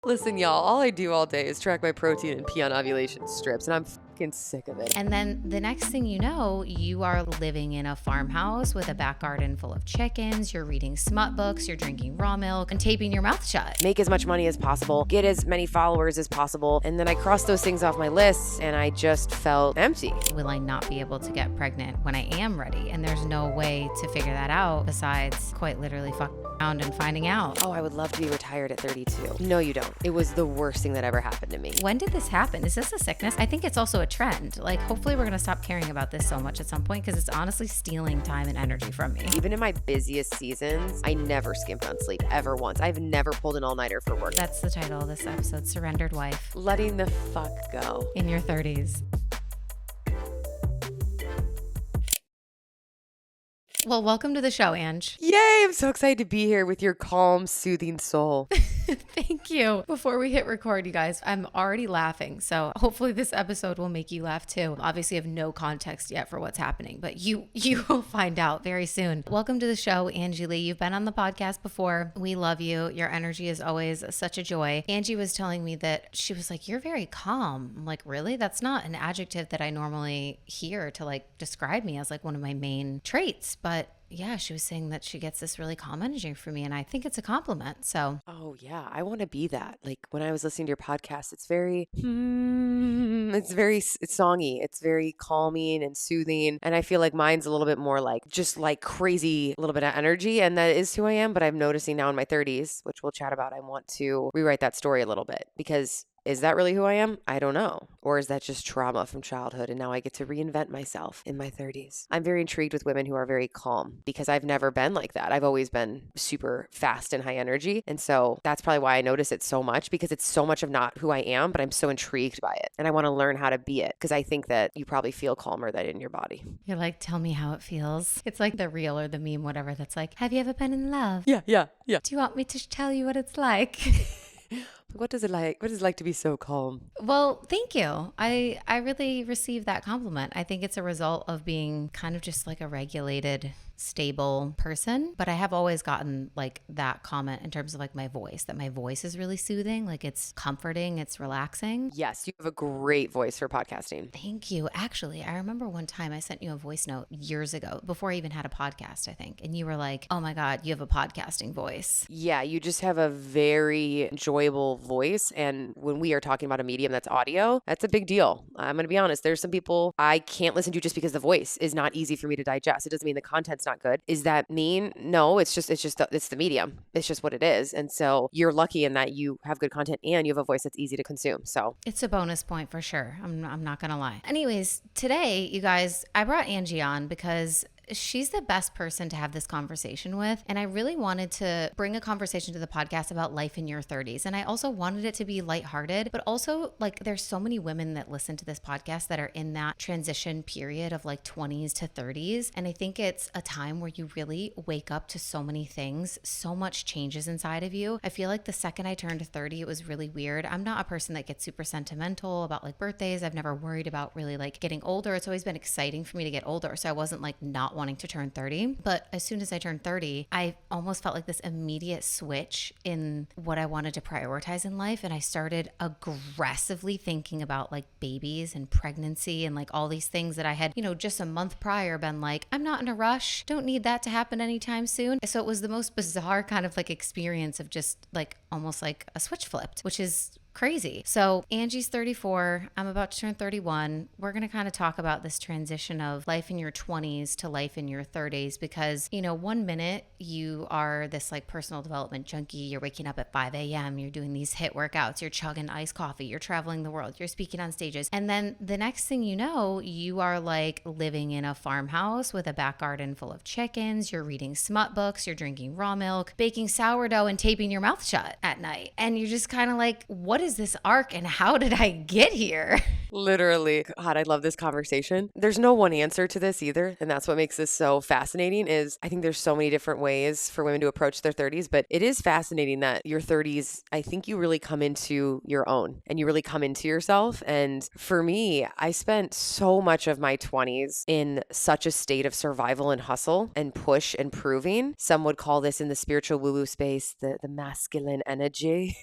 Listen, y'all, all I do all day is track my protein and pee on ovulation strips, and I'm fucking sick of it. And then the next thing you know, you are living in a farmhouse with a back garden full of chickens, you're reading smut books, you're drinking raw milk, and taping your mouth shut. Make as much money as possible, get as many followers as possible, and then I crossed those things off my list, and I just felt empty. Will I not be able to get pregnant when I am ready? And there's no way to figure that out besides quite literally fucking around and finding out. Oh, I would love to be retired at 32. No, you don't. It was the worst thing that ever happened to me. When did this happen? Is this a sickness? I think it's also a trend. Like, hopefully we're going to stop caring about this so much at some point because it's honestly stealing time and energy from me. Even in my busiest seasons, I never skimped on sleep ever once. I've never pulled an all-nighter for work. That's the title of this episode, Surrendered Wife. Letting the fuck go. In your 30s. Well, welcome to the show, Ange. Yay, I'm so excited to be here with your calm, soothing soul. Thank you. Before we hit record, you guys, I'm already laughing. So hopefully this episode will make you laugh too. Obviously, I have no context yet for what's happening, but you will find out very soon. Welcome to the show, Angie Lee. You've been on the podcast before. We love you. Your energy is always such a joy. Angie was telling me that she was like, you're very calm. I'm like, really? That's not an adjective that I normally hear to like describe me as like one of my main traits. But yeah, she was saying that she gets this really calm energy from me, and I think it's a compliment. So, oh yeah, I want to be that. Like when I was listening to your podcast, it's very, it's songy. It's very calming and soothing, and I feel like mine's a little bit more like just like crazy, a little bit of energy, and that is who I am. But I'm noticing now in my 30s, which we'll chat about, I want to rewrite that story a little bit because. Is that really who I am? I don't know. Or is that just trauma from childhood and now I get to reinvent myself in my 30s? I'm very intrigued with women who are very calm because I've never been like that. I've always been super fast and high energy. And so that's probably why I notice it so much because it's so much of not who I am, but I'm so intrigued by it. And I want to learn how to be it because I think that you probably feel calmer that in your body. You're like, tell me how it feels. It's like the reel or the meme, whatever, that's like, have you ever been in love? Yeah. Do you want me to tell you what it's like? What is it like? What is it like to be so calm? Well, thank you. I really received that compliment. I think it's a result of being kind of just like a regulated, stable person. But I have always gotten like that comment in terms of like my voice, that my voice is really soothing. Like it's comforting, it's relaxing. Yes, you have a great voice for podcasting. Thank you. Actually, I remember one time I sent you a voice note years ago before I even had a podcast, I think. And you were like, oh my God, you have a podcasting voice. Yeah, you just have a very enjoyable voice. And when we are talking about a medium that's audio, that's a big deal. I'm going to be honest. There's some people I can't listen to just because the voice is not easy for me to digest. It doesn't mean the content's not good. Is that mean? No, it's the medium. It's just what it is. And so you're lucky in that you have good content and you have a voice that's easy to consume. So it's a bonus point for sure. I'm not going to lie. Anyways, today, you guys, I brought Angie on because she's the best person to have this conversation with. And I really wanted to bring a conversation to the podcast about life in your 30s. And I also wanted it to be lighthearted, but also like there's so many women that listen to this podcast that are in that transition period of like 20s to 30s. And I think it's a time where you really wake up to so many things, so much changes inside of you. I feel like the second I turned 30, it was really weird. I'm not a person that gets super sentimental about like birthdays. I've never worried about really like getting older. It's always been exciting for me to get older. So I wasn't like not wanting to turn 30. But as soon as I turned 30, I almost felt like this immediate switch in what I wanted to prioritize in life. And I started aggressively thinking about like babies and pregnancy and like all these things that I had, just a month prior been like, I'm not in a rush. Don't need that to happen anytime soon. So it was the most bizarre kind of like experience of just like almost like a switch flipped, which is crazy. So Angie's 34. I'm about to turn 31. We're going to kind of talk about this transition of life in your 20s to life in your 30s because, 1 minute you are this like personal development junkie. You're waking up at 5 a.m. You're doing these HIIT workouts. You're chugging iced coffee. You're traveling the world. You're speaking on stages. And then the next thing you know, you are like living in a farmhouse with a back garden full of chickens. You're reading smut books. You're drinking raw milk, baking sourdough and taping your mouth shut at night. And you're just kind of like, what is this arc and how did I get here? Literally. God, I love this conversation. There's no one answer to this either. And that's what makes this so fascinating is I think there's so many different ways for women to approach their 30s, but it is fascinating that your 30s, I think you really come into your own and you really come into yourself. And for me, I spent so much of my 20s in such a state of survival and hustle and push and proving. Some would call this in the spiritual woo-woo space, the masculine energy.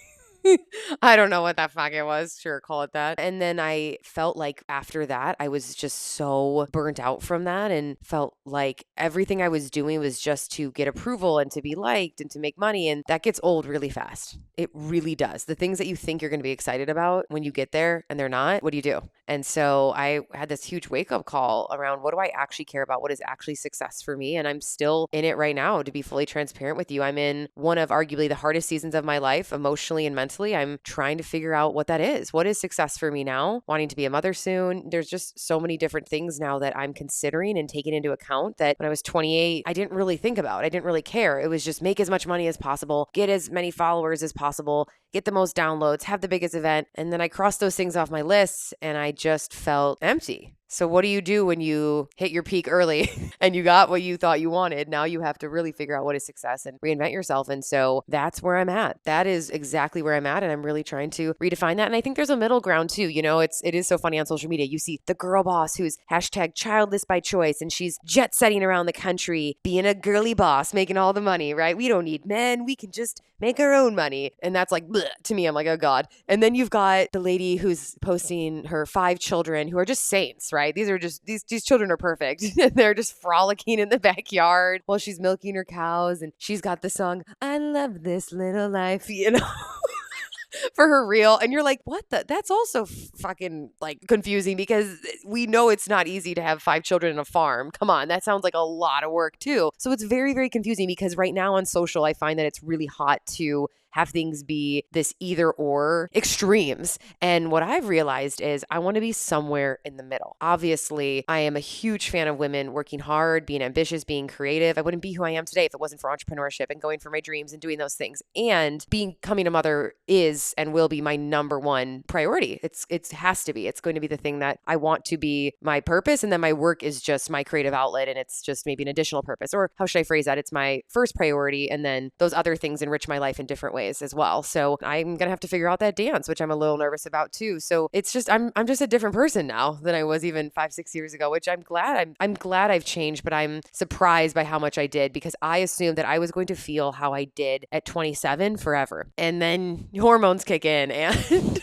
I don't know what that fucking was. Sure, call it that. And then I felt like after that, I was just so burnt out from that and felt like everything I was doing was just to get approval and to be liked and to make money. And that gets old really fast. It really does. The things that you think you're going to be excited about when you get there and they're not, what do? And so I had this huge wake up call around what do I actually care about? What is actually success for me? And I'm still in it right now, to be fully transparent with you. I'm in one of arguably the hardest seasons of my life, emotionally and mentally. I'm trying to figure out what that is. What is success for me now? Wanting to be a mother soon. There's just so many different things now that I'm considering and taking into account that when I was 28, I didn't really think about. I didn't really care. It was just make as much money as possible, get as many followers as possible, get the most downloads, have the biggest event. And then I crossed those things off my lists and I just felt empty. So what do you do when you hit your peak early and you got what you thought you wanted? Now you have to really figure out what is success and reinvent yourself. And so that's where I'm at. That is exactly where I'm at. And I'm really trying to redefine that. And I think there's a middle ground too. You know, it is so funny on social media. You see the girl boss who's hashtag childless by choice and she's jet setting around the country, being a girly boss, making all the money, right? We don't need men. We can just make our own money. And that's like, bleh, to me, I'm like, oh God. And then you've got the lady who's posting her 5 children who are just saints, right? These are just, these children are perfect. They're just frolicking in the backyard while she's milking her cows. And she's got the song, I love this little life, you know. For her reel. And you're like, what the? That's also fucking like confusing because we know it's not easy to have 5 children in a farm. Come on, that sounds like a lot of work too. So it's very, very confusing because right now on social, I find that it's really hot to have things be this either or extremes. And what I've realized is I want to be somewhere in the middle. Obviously, I am a huge fan of women working hard, being ambitious, being creative. I wouldn't be who I am today if it wasn't for entrepreneurship and going for my dreams and doing those things. And becoming a mother is and will be my number one priority. It has to be. It's going to be the thing that I want to be my purpose. And then my work is just my creative outlet and it's just maybe an additional purpose. Or how should I phrase that? It's my first priority. And then those other things enrich my life in different ways as well. So I'm going to have to figure out that dance, which I'm a little nervous about too. So it's just, I'm just a different person now than I was even 5-6 years ago, which I'm glad. I'm glad I've changed, but I'm surprised by how much I did because I assumed that I was going to feel how I did at 27 forever. And then hormones kick in and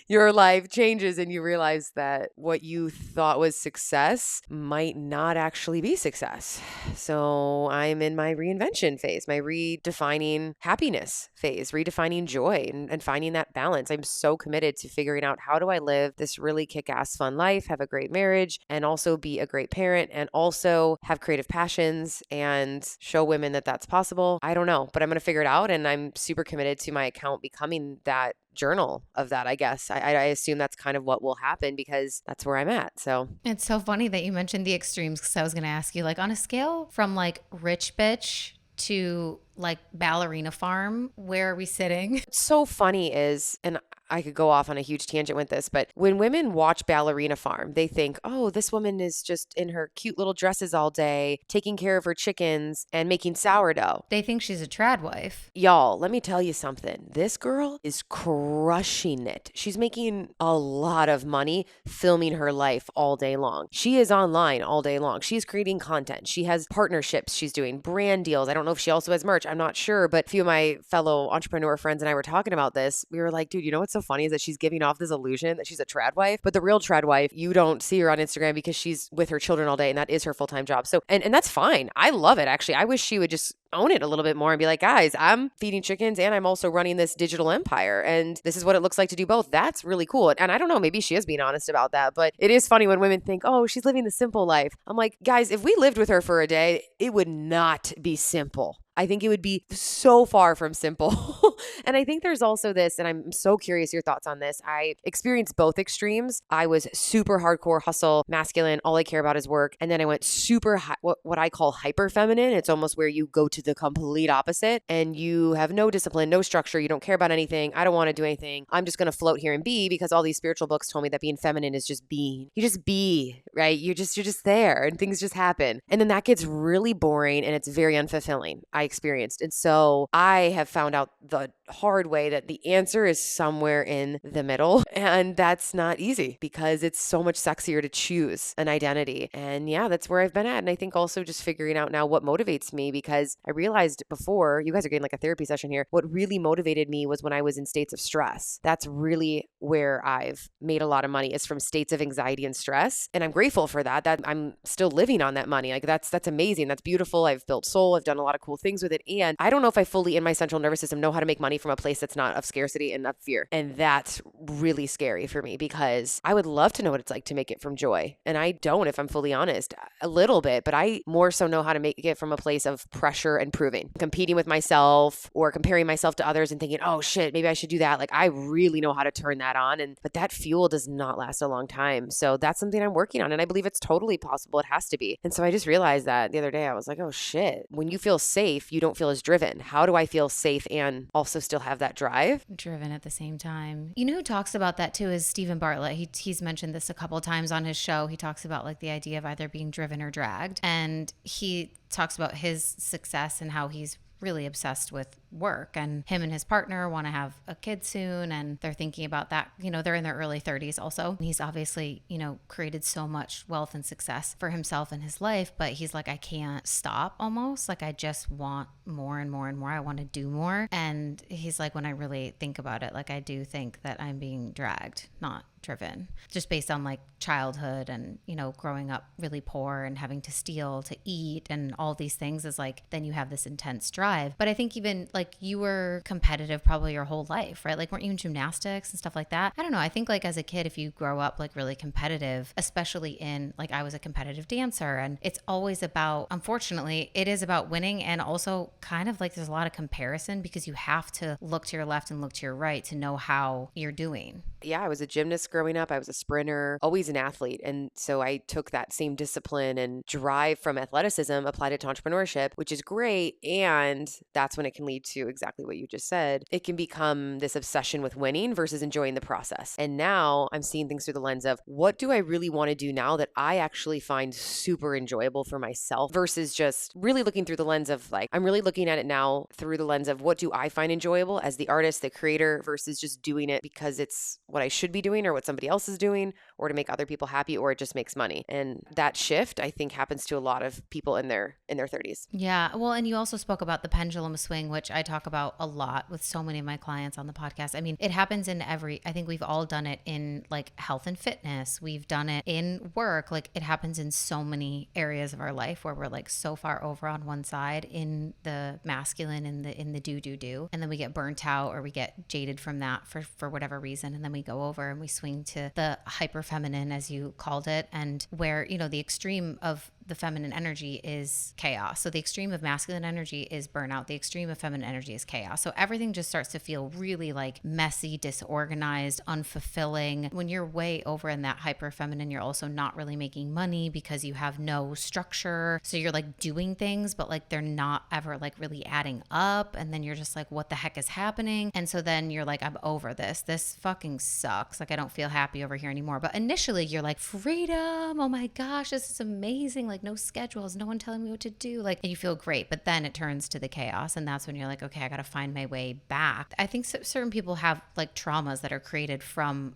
your life changes and you realize that what you thought was success might not actually be success. So I'm in my reinvention phase, my redefining happiness phase, redefining joy and finding that balance. I'm so committed to figuring out how do I live this really kick-ass fun life, have a great marriage, and also be a great parent and also have creative passions and show women that that's possible. I don't know, but I'm going to figure it out. And I'm super committed to my account becoming that journal of that, I guess. I assume that's kind of what will happen because that's where I'm at. So it's so funny that you mentioned the extremes because I was going to ask you, like, on a scale from like rich bitch to like ballerina farm, where are we sitting? What's so funny is, and I could go off on a huge tangent with this, but when women watch Ballerina Farm, they think, oh, this woman is just in her cute little dresses all day, taking care of her chickens and making sourdough. They think she's a trad wife. Y'all, let me tell you something. This girl is crushing it. She's making a lot of money filming her life all day long. She is online all day long. She's creating content. She has partnerships. She's doing brand deals. I don't know if she also has merch. I'm not sure, but a few of my fellow entrepreneur friends and I were talking about this. We were like, dude, you know what's so funny is that she's giving off this illusion that she's a trad wife, but the real trad wife, you don't see her on Instagram because she's with her children all day and that is her full-time job. So, and that's fine. I love it. Actually, I wish she would just own it a little bit more and be like, guys, I'm feeding chickens and I'm also running this digital empire. And this is what it looks like to do both. That's really cool. And I don't know, maybe she is being honest about that, but it is funny when women think, oh, she's living the simple life. I'm like, guys, if we lived with her for a day, it would not be simple. I think it would be so far from simple. And I think there's also this, and I'm so curious your thoughts on this. I experienced both extremes. I was super hardcore hustle, masculine. All I care about is work. And then I went super, what I call hyper feminine. It's almost where you go to the complete opposite and you have no discipline, no structure. You don't care about anything. I don't want to do anything. I'm just going to float here and be because all these spiritual books told me that being feminine is just being. You just be, right? You're just there and things just happen. And then that gets really boring and it's very unfulfilling. I experienced. And so I have found out the hard way that the answer is somewhere in the middle. And that's not easy because it's so much sexier to choose an identity. And yeah, that's where I've been at. And I think also just figuring out now what motivates me, because I realized before, you guys are getting like a therapy session here, what really motivated me was when I was in states of stress. That's really where I've made a lot of money, is from states of anxiety and stress. And I'm grateful for that I'm still living on that money. Like that's amazing. That's beautiful. I've built soul. I've done a lot of cool things with it. And I don't know if I fully in my central nervous system know how to make money from a place that's not of scarcity and of fear. And that's really scary for me, because I would love to know what it's like to make it from joy. And I don't, if I'm fully honest, a little bit, but I more so know how to make it from a place of pressure and proving, competing with myself or comparing myself to others and thinking, oh shit, maybe I should do that. Like I really know how to turn that on. But that fuel does not last a long time. So that's something I'm working on. And I believe it's totally possible. It has to be. And so I just realized that the other day. I was like, oh shit, when you feel safe, you don't feel as driven. How do I feel safe and also still have that drive? Driven at the same time. You know who talks about that too is Stephen Bartlett. He's mentioned this a couple of times on his show. He talks about like the idea of either being driven or dragged. And he talks about his success and how he's really obsessed with work, and him and his partner want to have a kid soon, and they're thinking about that. You know, they're in their early 30s also. He's obviously, you know, created so much wealth and success for himself and his life, but he's like, I can't stop almost. Like I just want more and more and more. I want to do more. And he's like, when I really think about it, like I do think that I'm being dragged, not driven, just based on like childhood and, you know, growing up really poor and having to steal to eat and all these things is like, then you have this intense drive. But I think even like you were competitive probably your whole life, right? Like weren't you in gymnastics and stuff like that? I don't know. I think like as a kid, if you grow up like really competitive, especially in like I was a competitive dancer, and it's always about, unfortunately, it is about winning. And also kind of like there's a lot of comparison because you have to look to your left and look to your right to know how you're doing. Yeah, I was a gymnast growing up. I was a sprinter, always an athlete. And so I took that same discipline and drive from athleticism, applied it to entrepreneurship, which is great. And that's when it can lead to exactly what you just said. It can become this obsession with winning versus enjoying the process. And now I'm seeing things through the lens of what do I really want to do now that I actually find super enjoyable for myself, versus just really looking through the lens of like, I'm really looking at it now through the lens of what do I find enjoyable as the artist, the creator, versus just doing it because it's what I should be doing or what somebody else is doing or to make other people happy or it just makes money. And that shift, I think, happens to a lot of people in their 30s. Yeah. Well, and you also spoke about the pendulum swing, which I talk about a lot with so many of my clients on the podcast. I mean, it happens in I think we've all done it in like health and fitness. We've done it in work. Like it happens in so many areas of our life where we're like so far over on one side in the masculine and in the do. And then we get burnt out or we get jaded from that for whatever reason. And then we go over and we swing to the hyper feminine, as you called it, and where, you know, the extreme of the feminine energy is chaos. So the extreme of masculine energy is burnout. The extreme of feminine energy is chaos. So everything just starts to feel really like messy, disorganized, unfulfilling. When you're way over in that hyper feminine, you're also not really making money because you have no structure. So you're like doing things, but like they're not ever like really adding up. And then you're just like, what the heck is happening? And so then you're like, I'm over this. This fucking sucks. Like I don't feel happy over here anymore. But initially you're like, freedom. Oh my gosh, this is amazing. Like no schedules, no one telling me what to do. Like, and you feel great, but then it turns to the chaos. And that's when you're like, okay, I got to find my way back. I think certain people have like traumas that are created from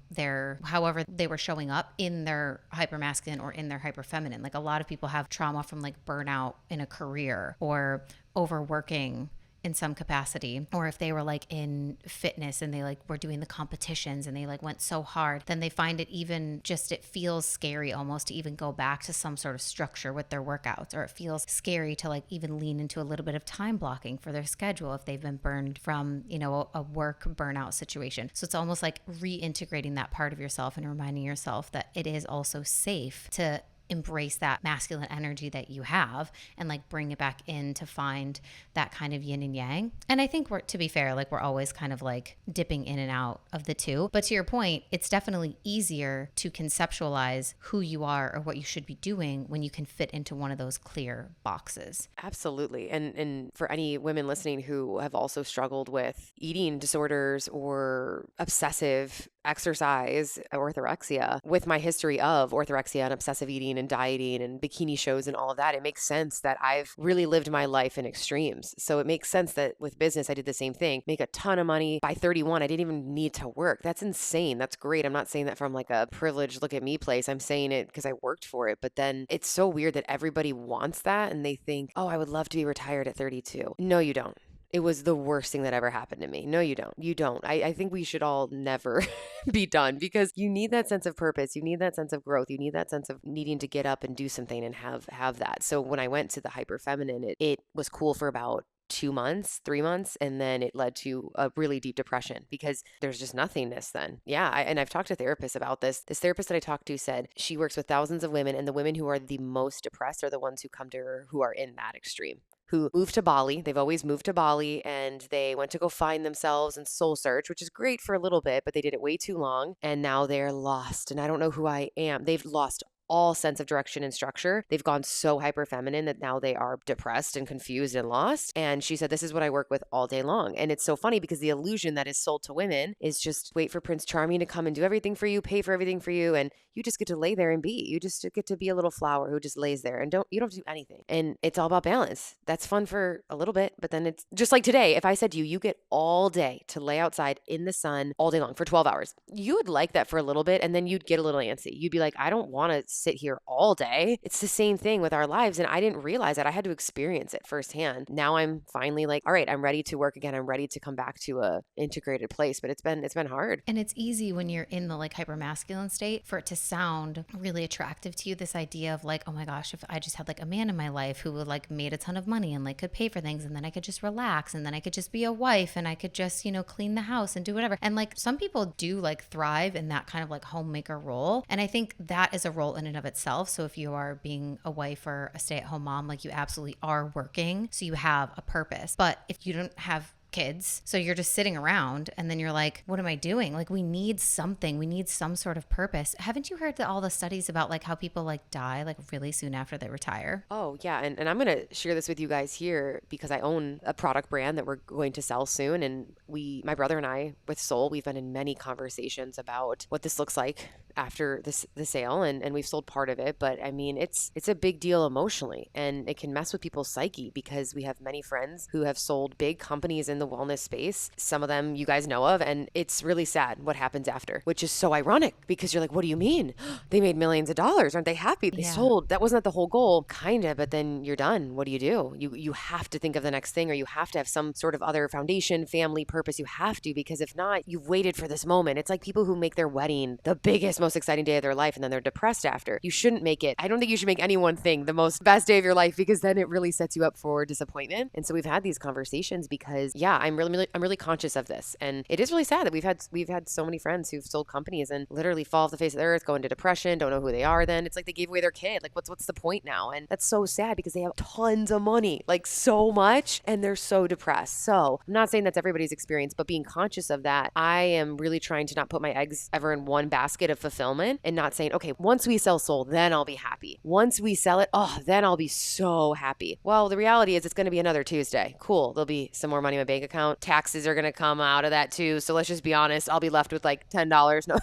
however they were showing up in their hypermasculine or in their hyperfeminine. Like a lot of people have trauma from like burnout in a career or overworking in some capacity, or if they were like in fitness and they like were doing the competitions and they like went so hard, then they find it even just, it feels scary almost to even go back to some sort of structure with their workouts, or it feels scary to like even lean into a little bit of time blocking for their schedule if they've been burned from, you know, a work burnout situation. So it's almost like reintegrating that part of yourself and reminding yourself that it is also safe to embrace that masculine energy that you have and like bring it back in to find that kind of yin and yang. And I think to be fair, like we're always kind of like dipping in and out of the two. But to your point, it's definitely easier to conceptualize who you are or what you should be doing when you can fit into one of those clear boxes. Absolutely. And for any women listening who have also struggled with eating disorders or obsessive exercise orthorexia with my history of orthorexia and obsessive eating and dieting and bikini shows and all of that. It makes sense that I've really lived my life in extremes. So it makes sense that with business, I did the same thing, make a ton of money. By 31, I didn't even need to work. That's insane. That's great. I'm not saying that from like a privileged look at me place. I'm saying it because I worked for it. But then it's so weird that everybody wants that and they think, oh, I would love to be retired at 32. No, you don't. It was the worst thing that ever happened to me. No, you don't. You don't. I think we should all never be done because you need that sense of purpose. You need that sense of growth. You need that sense of needing to get up and do something and have that. So when I went to the hyper feminine, it was cool for about 2 months, 3 months, and then it led to a really deep depression because there's just nothingness then. Yeah, and I've talked to therapists about this. This therapist that I talked to said she works with thousands of women, and the women who are the most depressed are the ones who come to her who are in that extreme, who moved to Bali. They've always moved to Bali and they went to go find themselves and soul search, which is great for a little bit, but they did it way too long. And now they're lost and I don't know who I am. They've lost all sense of direction and structure. They've gone so hyper feminine that now they are depressed and confused and lost. And she said, this is what I work with all day long. And it's so funny because the illusion that is sold to women is just wait for Prince Charming to come and do everything for you, pay for everything for you. And you just get to lay there and be. You just get to be a little flower who just lays there and you don't have to do anything. And it's all about balance. That's fun for a little bit, but then it's just like today. If I said to you, you get all day to lay outside in the sun all day long for 12 hours, you would like that for a little bit and then you'd get a little antsy. You'd be like, I don't want to sit here all day. It's the same thing with our lives. And I didn't realize that. I had to experience it firsthand. Now I'm finally like, all right, I'm ready to work again. I'm ready to come back to a integrated place, but it's been hard. And it's easy when you're in the like hyper masculine state for it to sound really attractive to you. This idea of like, oh my gosh, if I just had like a man in my life who would like made a ton of money and like could pay for things and then I could just relax and then I could just be a wife and I could just, clean the house and do whatever. And like some people do like thrive in that kind of like homemaker role. And I think that is a role in and of itself. So if you are being a wife or a stay-at-home mom, like you absolutely are working. So you have a purpose. But if you don't have kids, so you're just sitting around and then you're like, what am I doing? Like we need something. We need some sort of purpose. Haven't you heard all the studies about like how people like die like really soon after they retire? Oh yeah. And I'm going to share this with you guys here because I own a product brand that we're going to sell soon. And my brother and I with Soul, we've been in many conversations about what this looks like after the sale and we've sold part of it. But I mean, it's a big deal emotionally and it can mess with people's psyche because we have many friends who have sold big companies in the wellness space. Some of them you guys know of, and it's really sad what happens after, which is so ironic because you're like, what do you mean? They made millions of dollars. Aren't they happy? They sold. That wasn't the whole goal, kind of, but then you're done. What do? You have to think of the next thing or you have to have some sort of other foundation, family, purpose. You have to, because if not, you've waited for this moment. It's like people who make their wedding the biggest, most exciting day of their life and then they're depressed after. You shouldn't make it. I don't think you should make any one thing the most best day of your life because then it really sets you up for disappointment. And so we've had these conversations because I'm really conscious of this. And it is really sad that we've had so many friends who've sold companies and literally fall off the face of the earth, go into depression, don't know who they are then. It's like they gave away their kid. Like what's the point now? And that's so sad because they have tons of money, like so much, and they're so depressed. So I'm not saying that's everybody's experience, but being conscious of that, I am really trying to not put my eggs ever in one basket of fulfillment and not saying, okay, once we sell Soul, then I'll be happy. Once we sell it, then I'll be so happy. Well, the reality is it's going to be another Tuesday. Cool. There'll be some more money in my bank account. Taxes are going to come out of that too. So let's just be honest. I'll be left with like $10. No,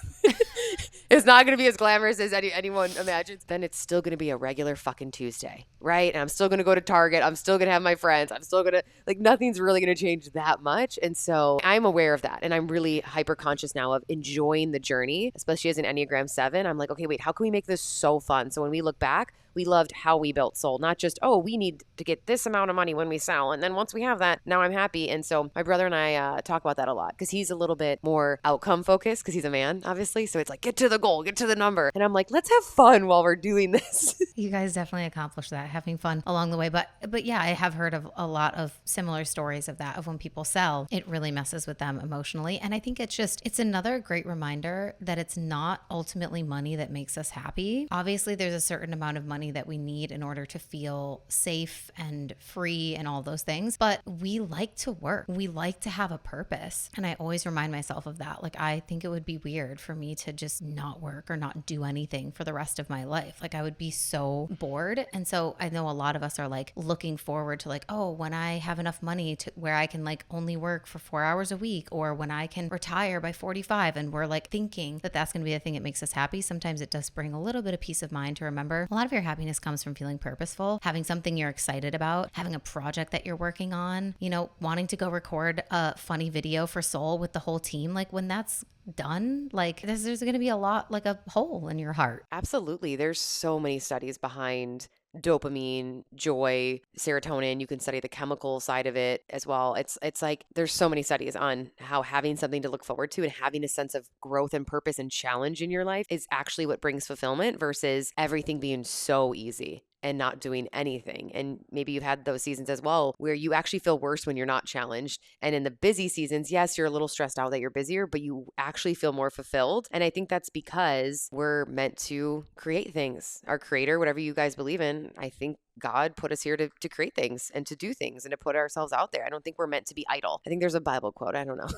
it's not going to be as glamorous as anyone imagines. Then it's still going to be a regular fucking Tuesday, right? And I'm still going to go to Target. I'm still going to have my friends. I'm still going to nothing's really going to change that much. And so I'm aware of that. And I'm really hyper conscious now of enjoying the journey, especially as an Enneagram 7. I'm like, okay, wait, how can we make this so fun? So when we look back, we loved how we built Soul, not just, we need to get this amount of money when we sell. And then once we have that, now I'm happy. And so my brother and I talk about that a lot because he's a little bit more outcome focused because he's a man, obviously. So it's like, get to the goal, get to the number. And I'm like, let's have fun while we're doing this. You guys definitely accomplished that, having fun along the way. But yeah, I have heard of a lot of similar stories of that, of when people sell, it really messes with them emotionally. And I think it's another great reminder that it's not ultimately money that makes us happy. Obviously, there's a certain amount of money money that we need in order to feel safe and free and all those things. But we like to work. We like to have a purpose. And I always remind myself of that. Like, I think it would be weird for me to just not work or not do anything for the rest of my life. Like, I would be so bored. And so I know a lot of us are like looking forward to like, oh, when I have enough money to where I can like only work for 4 hours a week, or when I can retire by 45. And we're like thinking that that's going to be the thing that makes us happy. Sometimes it does bring a little bit of peace of mind to remember a lot of your happiness comes from feeling purposeful, having something you're excited about, having a project that you're working on, you know, wanting to go record a funny video for Soul with the whole team. Like, when that's done, like there's going to be a lot, like a hole in your heart. Absolutely. There's so many studies behind dopamine, joy, serotonin. You can study the chemical side of it as well. It's like there's so many studies on how having something to look forward to and having a sense of growth and purpose and challenge in your life is actually what brings fulfillment versus everything being so easy and not doing anything. And maybe you've had those seasons as well where you actually feel worse when you're not challenged. And in the busy seasons, yes, you're a little stressed out that you're busier, but you actually feel more fulfilled. And I think that's because we're meant to create things. Our creator, whatever you guys believe in, I think God put us here to create things and to do things and to put ourselves out there. I don't think we're meant to be idle. I think there's a Bible quote. I don't know.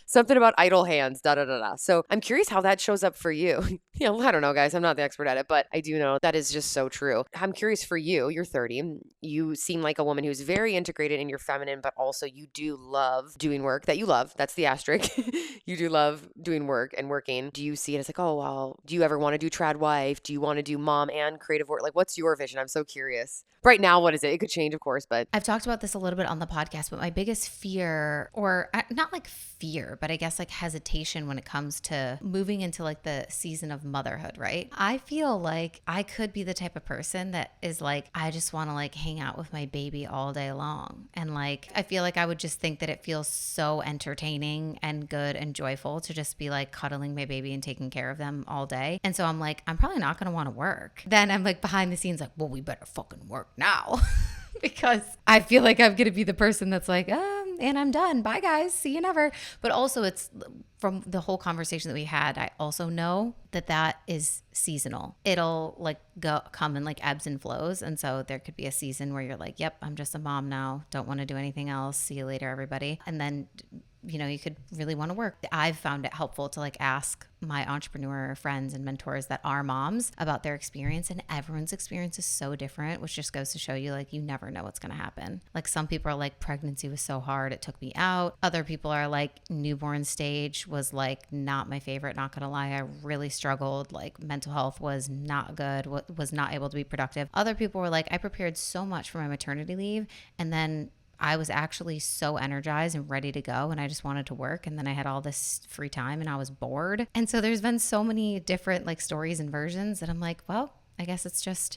Something about idle hands, da da da da. So I'm curious how that shows up for you. I don't know, guys. I'm not the expert at it, but I do know that is just so true. I'm curious for you. You're 30. You seem like a woman who's very integrated in your feminine, but also you do love doing work that you love. That's the asterisk. You do love doing work and working. Do you see it as like, oh, well, do you ever want to do trad wife? Do you want to do mom and creative work? Like, what's your vision? I'm so curious. Right now, what is it? It could change, of course, but I've talked about this a little bit on the podcast, but my biggest fear, or not like fear, but I guess like hesitation when it comes to moving into like the season of motherhood, right? I feel like I could be the type of person that is like, I just want to like hang out with my baby all day long. And like, I feel like I would just think that it feels so entertaining and good and joyful to just be like cuddling my baby and taking care of them all day. And so I'm like, I'm probably not going to want to work. Then I'm like behind the scenes, like, well, we better fucking work now. Because I feel like I'm going to be the person that's like, and I'm done. Bye, guys. See you never. But also, it's from the whole conversation that we had, I also know that that is seasonal. It'll like come in like ebbs and flows. And so there could be a season where you're like, yep, I'm just a mom now. Don't want to do anything else. See you later, everybody. And then, you know, you could really want to work. I've found it helpful to like ask my entrepreneur friends and mentors that are moms about their experience, and everyone's experience is so different, which just goes to show you like you never know what's going to happen. Like some people are like, pregnancy was so hard, it took me out. Other people are like, newborn stage was like not my favorite, not going to lie. I really struggled. Like mental health was not good, was not able to be productive. Other people were like, I prepared so much for my maternity leave, and then I was actually so energized and ready to go, and I just wanted to work. And then I had all this free time and I was bored. And so there's been so many different like stories and versions that I'm like, well, I guess it's just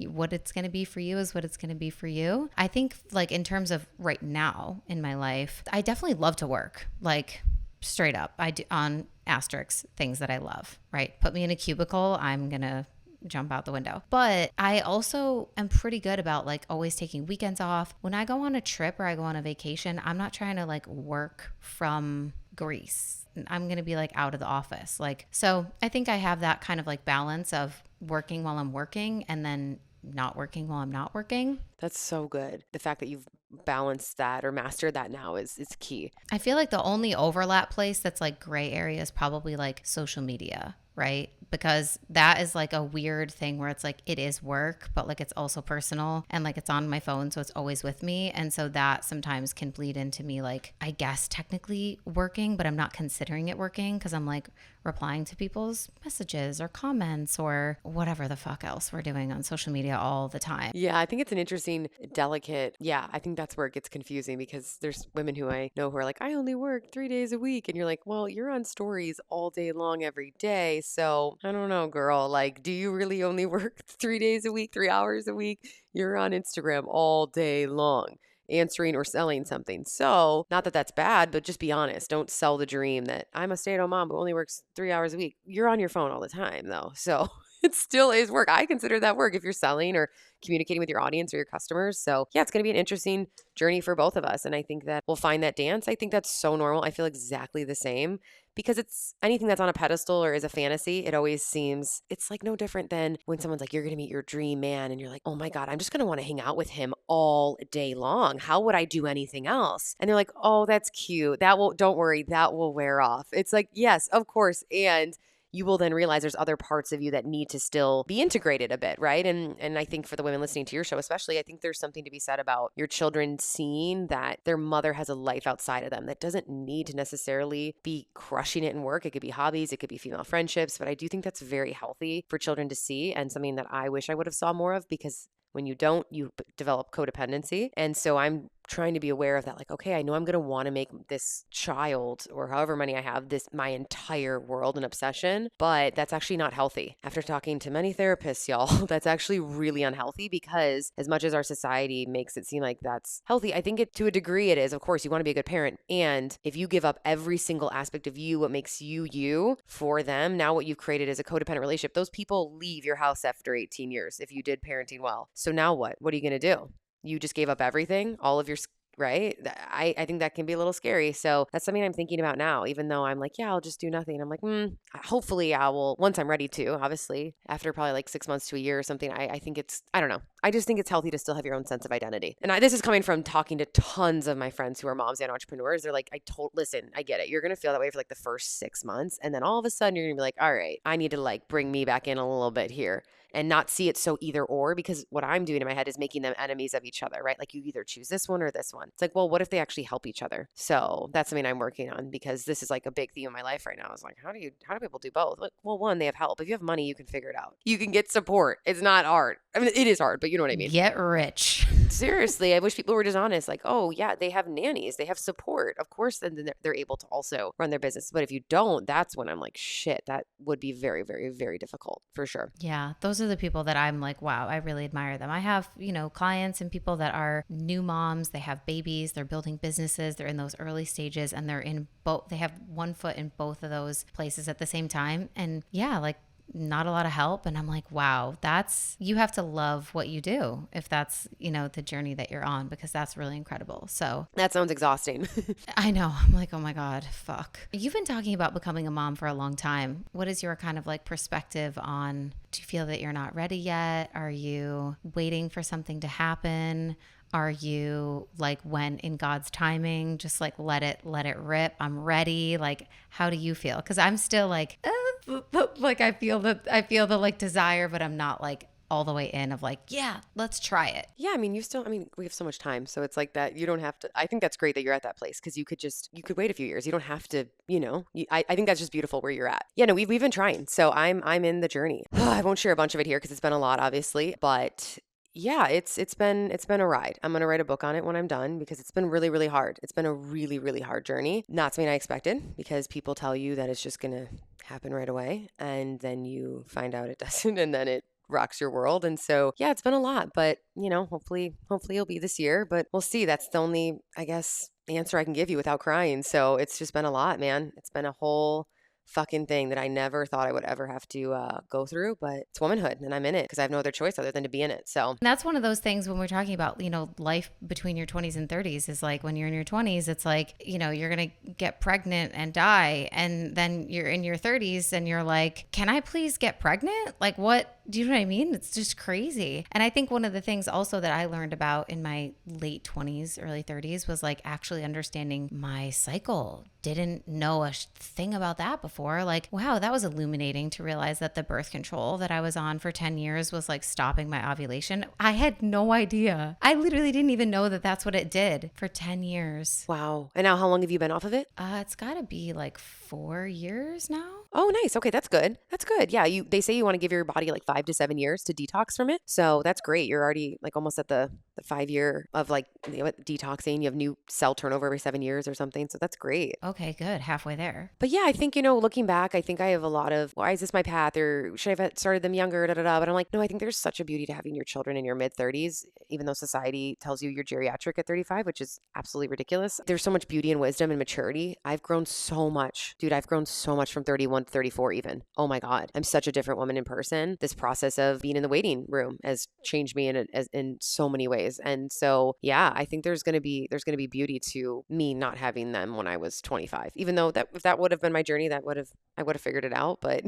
what it's going to be for you is what it's going to be for you. I think like in terms of right now in my life, I definitely love to work. Like straight up, I do on asterisks things that I love, right? Put me in a cubicle, I'm going to jump out the window. But I also am pretty good about like always taking weekends off. When I go on a trip or I go on a vacation, I'm not trying to like work from Greece. I'm going to be like out of the office. Like, so I think I have that kind of like balance of working while I'm working and then not working while I'm not working. that's so good. The fact that you've balanced that or mastered that now is key. I feel like the only overlap place that's like gray area is probably like social media, right? Because that is like a weird thing where it's like it is work, but like it's also personal and like it's on my phone, so it's always with me. And so that sometimes can bleed into me like, I guess technically working, but I'm not considering it working because I'm like replying to people's messages or comments or whatever the fuck else we're doing on social media all the time. Yeah, I think it's an interesting, delicate, I think that's where it gets confusing because there's women who I know who are like, I only work 3 days a week. And you're like, well, you're on stories all day long every day. So I don't know, girl. Like, do you really only work 3 days a week, 3 hours a week? You're on Instagram all day long, answering or selling something. So not that that's bad, but just be honest. Don't sell the dream that I'm a stay-at-home mom who only works 3 hours a week. You're on your phone all the time though. So It still is work. I consider that work if you're selling or communicating with your audience or your customers. So yeah, it's going to be an interesting journey for both of us. And I think that we'll find that dance. I think that's so normal. I feel exactly the same because it's anything that's on a pedestal or is a fantasy. It always seems it's like no different than when someone's like, you're going to meet your dream man. And you're like, oh my God, I'm just going to want to hang out with him all day long. How would I do anything else? And they're like, oh, that's cute. Don't worry, that will wear off. It's like, yes, of course. And you will then realize there's other parts of you that need to still be integrated a bit, right? And I think for the women listening to your show especially, I think there's something to be said about your children seeing that their mother has a life outside of them that doesn't need to necessarily be crushing it in work. It could be hobbies, it could be female friendships, but I do think that's very healthy for children to see and something that I wish I would have saw more of because when you don't, you develop codependency. And so I'm trying to be aware of that. Like, okay, I know I'm going to want to make this child or however many I have this my entire world an obsession, but that's actually not healthy. After talking to many therapists, y'all, that's actually really unhealthy because as much as our society makes it seem like that's healthy, I think it to a degree it is. Of course, you want to be a good parent. And if you give up every single aspect of you, what makes you you for them, now what you've created is a codependent relationship. Those people leave your house after 18 years if you did parenting well. So now what? What are you going to do? You just gave up everything, all of your, right? I think that can be a little scary. So that's something I'm thinking about now, even though I'm like, yeah, I'll just do nothing. I'm like, hopefully I will, once I'm ready to, obviously, after probably like 6 months to a year or something, I think I don't know. I just think it's healthy to still have your own sense of identity. And this is coming from talking to tons of my friends who are moms and entrepreneurs. They're like, listen, I get it. You're going to feel that way for like the first 6 months. And then all of a sudden you're going to be like, all right, I need to like bring me back in a little bit here. And not see it so either or, because what I'm doing in my head is making them enemies of each other, right? Like you either choose this one or this one. It's like, well, what if they actually help each other? So that's something I'm working on because this is like a big theme in my life right now. It's like, how do people do both? Like, well, one, they have help. If you have money, you can figure it out. You can get support. It's not hard. I mean, it is hard, but you know what I mean? Get rich. Seriously, I wish people were just honest. Like, oh yeah, they have nannies, they have support. Of course, then they're able to also run their business. But if you don't, that's when I'm like, shit, that would be very, very, very difficult for sure. Yeah, those are the people that I'm like, wow, I really admire them. I have, clients and people that are new moms, they have babies, they're building businesses, they're in those early stages and they're in both, they have one foot in both of those places at the same time. And yeah, like not a lot of help. And I'm like, wow, you have to love what you do if that's, the journey that you're on, because that's really incredible. So that sounds exhausting. I know. I'm like, oh my God, fuck. You've been talking about becoming a mom for a long time. What is your kind of like perspective on, do you feel that you're not ready yet? Are you waiting for something to happen? Are you like, when in God's timing, just like let it rip? I'm ready. Like, how do you feel? Because I'm still like, like I feel the like desire, but I'm not like all the way in of like, yeah, let's try it. Yeah, I mean, we have so much time. So it's like that. You don't have to, I think that's great that you're at that place because you could wait a few years. You don't have to, I think that's just beautiful where you're at. Yeah, no, we've been trying. So I'm in the journey. I won't share a bunch of it here because it's been a lot, obviously, but yeah, it's been a ride. I'm going to write a book on it when I'm done because it's been really, really hard. It's been a really, really hard journey. Not something I expected because people tell you that it's just going to happen right away. And then you find out it doesn't. And then it rocks your world. And so, yeah, it's been a lot, but hopefully it'll be this year, but we'll see. That's the only, I guess, answer I can give you without crying. So it's just been a lot, man. It's been a whole fucking thing that I never thought I would ever have to go through, but it's womanhood and I'm in it because I have no other choice other than to be in it. So and that's one of those things when we're talking about, life between your 20s and 30s is like when you're in your 20s, it's like, you're going to get pregnant and die. And then you're in your 30s and you're like, can I please get pregnant? Like what? Do you know what I mean? It's just crazy. And I think one of the things also that I learned about in my late 20s, early 30s was like actually understanding my cycle. Didn't know a thing about that before. Like, wow, that was illuminating to realize that the birth control that I was on for 10 years was like stopping my ovulation. I had no idea. I literally didn't even know that that's what it did for 10 years. wow. And now how long have you been off of it? It's got to be like 4 years now. Oh, nice. Okay, that's good. That's good. Yeah, they say you want to give your body like 5 to 7 years to detox from it. So that's great. You're already like almost at the 5 year of like detoxing. You have new cell turnover every 7 years or something. So that's great. Okay, good. Halfway there. But yeah, I think, looking back, I think I have a lot of, why is this my path? Or should I have started them younger? Da, da, da. But I'm like, no, I think there's such a beauty to having your children in your mid 30s, even though society tells you you're geriatric at 35, which is absolutely ridiculous. There's so much beauty and wisdom and maturity. I've grown so much, dude. I've grown so much from 31 month 34 even. Oh my God, I'm such a different woman in person. This process of being in the waiting room has changed me in so many ways. And so, yeah, I think there's going to be beauty to me not having them when I was 25, even though that if that would have been my journey, I would have figured it out. But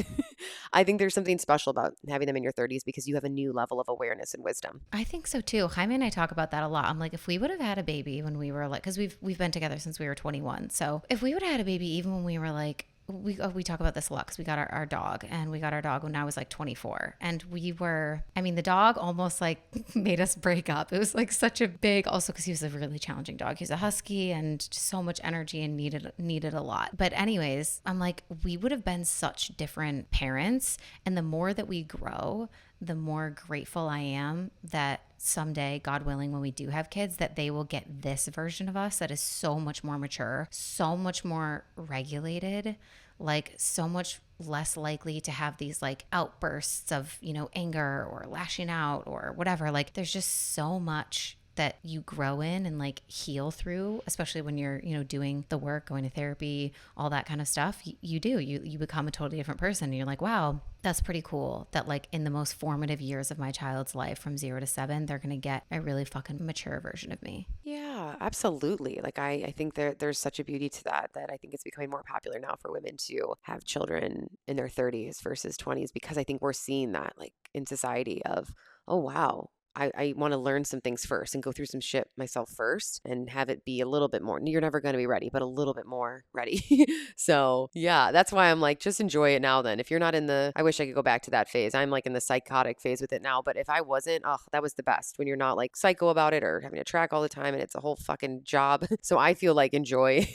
I think there's something special about having them in your 30s because you have a new level of awareness and wisdom. I think so too. Jaime and I talk about that a lot. I'm like, if we would have had a baby when we were like, because we've been together since we were 21. So if we would have had a baby even when we were like, we talk about this a lot because we got our dog, and we got our dog when I was like 24, and the dog almost like made us break up. It was like such a big, also because he was a really challenging dog. He's a husky and just so much energy and needed a lot. But anyways, I'm like, we would have been such different parents, and the more that we grow, the more grateful I am that someday, God willing, when we do have kids, that they will get this version of us that is so much more mature, so much more regulated, like so much less likely to have these like outbursts of, anger or lashing out or whatever. Like there's just so much that you grow in and like heal through, especially when you're, doing the work, going to therapy, all that kind of stuff. You become a totally different person. And you're like, wow, that's pretty cool that like in the most formative years of my child's life from 0 to 7, they're going to get a really fucking mature version of me. Yeah, absolutely. Like I think there's such a beauty to that I think it's becoming more popular now for women to have children in their 30s versus 20s, because I think we're seeing that like in society of, oh, wow. I want to learn some things first and go through some shit myself first and have it be a little bit more. You're never going to be ready, but a little bit more ready. So yeah, that's why I'm like, just enjoy it now then. If you're not I wish I could go back to that phase. I'm like in the psychotic phase with it now, but if I wasn't, oh, that was the best when you're not like psycho about it or having to track all the time and it's a whole fucking job. So I feel like enjoy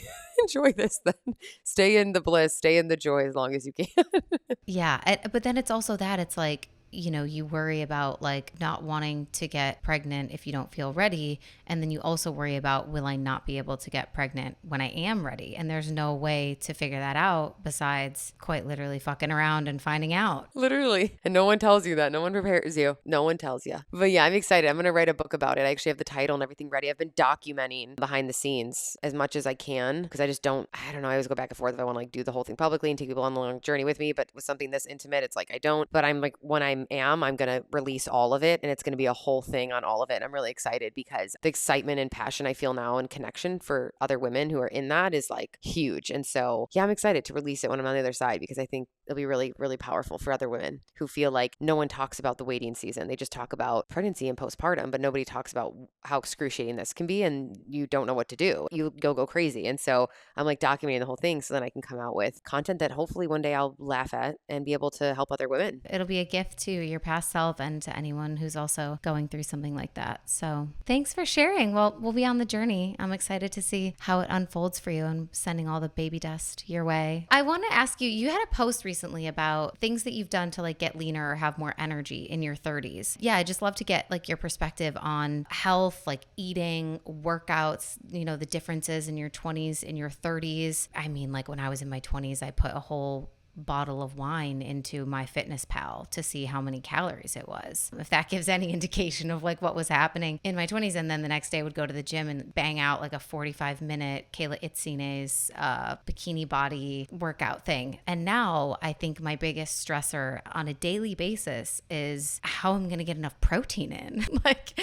this then. Stay in the bliss, stay in the joy as long as you can. Yeah. But then it's also that it's like, you worry about like not wanting to get pregnant if you don't feel ready. And then you also worry about, will I not be able to get pregnant when I am ready? And there's no way to figure that out besides quite literally fucking around and finding out. Literally. And no one tells you that. No one prepares you. No one tells you. But yeah, I'm excited. I'm going to write a book about it. I actually have the title and everything ready. I've been documenting behind the scenes as much as I can because I don't know. I always go back and forth if I want to like do the whole thing publicly and take people on the long journey with me. But with something this intimate, it's like I don't. But I'm like, when I'm going to release all of it and it's going to be a whole thing on all of it. And I'm really excited because the excitement and passion I feel now and connection for other women who are in that is like huge. And so, yeah, I'm excited to release it when I'm on the other side because I think it'll be really, really powerful for other women who feel like no one talks about the waiting season. They just talk about pregnancy and postpartum, but nobody talks about how excruciating this can be and you don't know what to do. You go crazy. And so I'm like documenting the whole thing so then I can come out with content that hopefully one day I'll laugh at and be able to help other women. It'll be a gift to your past self and to anyone who's also going through something like that. So thanks for sharing. Well, we'll be on the journey. I'm excited to see how it unfolds for you and sending all the baby dust your way. I want to ask you, you had a post recently about things that you've done to like get leaner or have more energy in your 30s. Yeah, I'd just love to get like your perspective on health, like eating, workouts, the differences in your 20s and your 30s. I mean, like when I was in my 20s, I put a whole bottle of wine into my Fitness Pal to see how many calories it was. If that gives any indication of like what was happening in my 20s. And then the next day I would go to the gym and bang out like a 45-minute Kayla Itzine's bikini body workout thing. And now I think my biggest stressor on a daily basis is how I'm going to get enough protein in. Like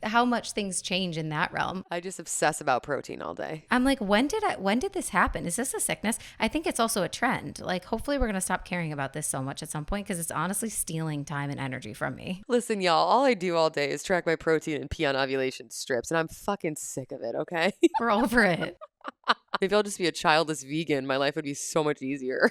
how much things change in that realm. I just obsess about protein all day. I'm like, when did this happen? Is this a sickness? I think it's also a trend. Like hopefully we're going to stop caring about this so much at some point because it's honestly stealing time and energy from me. Listen, y'all, all I do all day is track my protein and pee on ovulation strips, and I'm fucking sick of it, okay? We're over it. Maybe I'll just be a childless vegan. My life would be so much easier.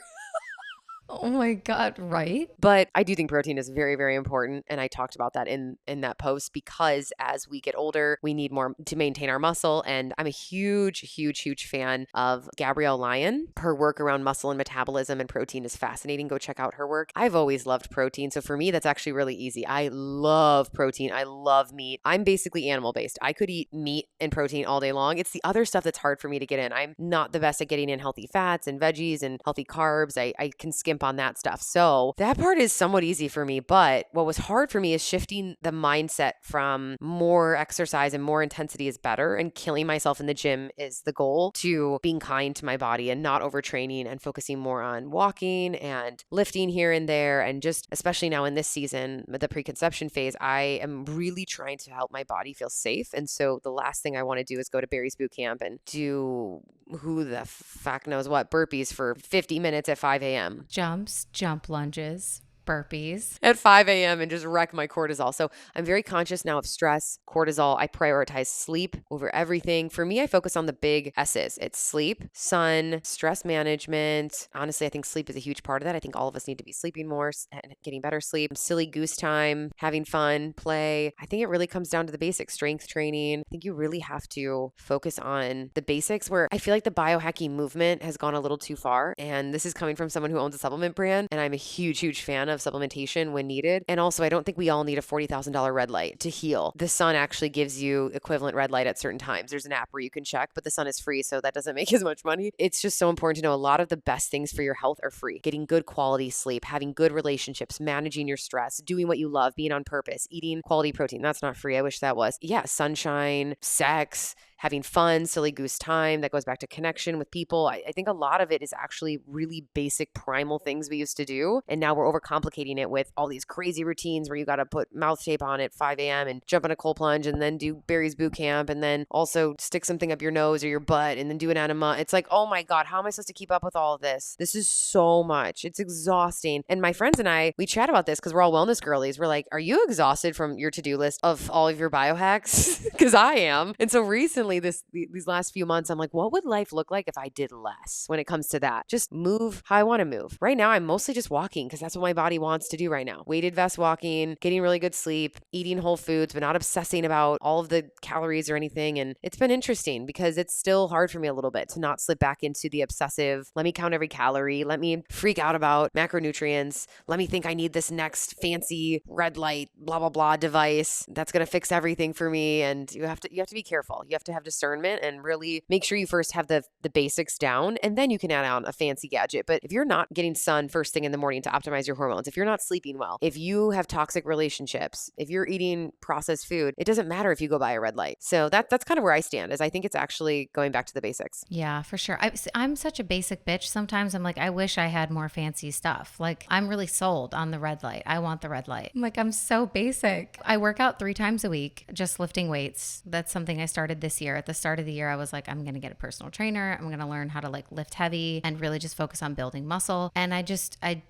Oh my God, right? But I do think protein is very, very important. And I talked about that in that post because as we get older, we need more to maintain our muscle. And I'm a huge, huge, huge fan of Gabrielle Lyon. Her work around muscle and metabolism and protein is fascinating. Go check out her work. I've always loved protein. So for me, that's actually really easy. I love protein. I love meat. I'm basically animal based. I could eat meat and protein all day long. It's the other stuff that's hard for me to get in. I'm not the best at getting in healthy fats and veggies and healthy carbs. I can skim skimp on that stuff. So that part is somewhat easy for me. But what was hard for me is shifting the mindset from more exercise and more intensity is better and killing myself in the gym is the goal, to being kind to my body and not overtraining and focusing more on walking and lifting here and there. And just especially now in this season, the preconception phase, I am really trying to help my body feel safe. And so the last thing I want to do is go to Barry's boot camp and do who the fuck knows what burpees for 50 minutes at 5 a.m. Jumps, jump lunges, burpees. At 5 a.m. and just wreck my cortisol. So I'm very conscious now of stress, cortisol. I prioritize sleep over everything. For me, I focus on the big S's. It's sleep, sun, stress management. Honestly, I think sleep is a huge part of that. I think all of us need to be sleeping more and getting better sleep. Silly goose time, having fun, play. I think it really comes down to the basics, strength training. I think you really have to focus on the basics, where I feel like the biohacking movement has gone a little too far. And this is coming from someone who owns a supplement brand. And I'm a huge, huge fan of supplementation when needed. And also, I don't think we all need a $40,000 red light to heal. The sun actually gives you equivalent red light at certain times. There's an app where you can check, but the sun is free, so that doesn't make as much money. It's just so important to know a lot of the best things for your health are free. Getting good quality sleep, having good relationships, managing your stress, doing what you love, being on purpose, eating quality protein. That's not free. I wish that was. Yeah, sunshine, sex, having fun, silly goose time. That goes back to connection with people. I think a lot of it is actually really basic primal things we used to do. And now we're overcomplicating it with all these crazy routines where you got to put mouth tape on at 5 a.m. and jump in a cold plunge and then do Barry's boot camp and then also stick something up your nose or your butt and then do an enema. It's like, oh my God, how am I supposed to keep up with all of this? This is so much. It's exhausting. And my friends and I, we chat about this because we're all wellness girlies. We're like, are you exhausted from your to-do list of all of your biohacks? Because I am. And so recently, these last few months, I'm like, what would life look like if I did less when it comes to that? Just move how I want to move. Right now, I'm mostly just walking because that's what my body wants to do right now. Weighted vest walking, getting really good sleep, eating whole foods, but not obsessing about all of the calories or anything. And it's been interesting because it's still hard for me a little bit to not slip back into the obsessive, let me count every calorie, let me freak out about macronutrients, let me think I need this next fancy red light, blah, blah, blah device that's going to fix everything for me. And you have to be careful. You have to have discernment and really make sure you first have the basics down, and then you can add on a fancy gadget. But if you're not getting sun first thing in the morning to optimize your hormones, if you're not sleeping well, if you have toxic relationships, if you're eating processed food, it doesn't matter if you go buy a red light. So that's kind of where I stand, is I think it's actually going back to the basics. Yeah, for sure. I'm such a basic bitch. Sometimes I'm like, I wish I had more fancy stuff. Like, I'm really sold on the red light. I want the red light. I'm like, I'm so basic. I work out 3 times a week, just lifting weights. That's something I started this year. At the start of the year, I was like, I'm going to get a personal trainer. I'm going to learn how to like lift heavy and really just focus on building muscle. And I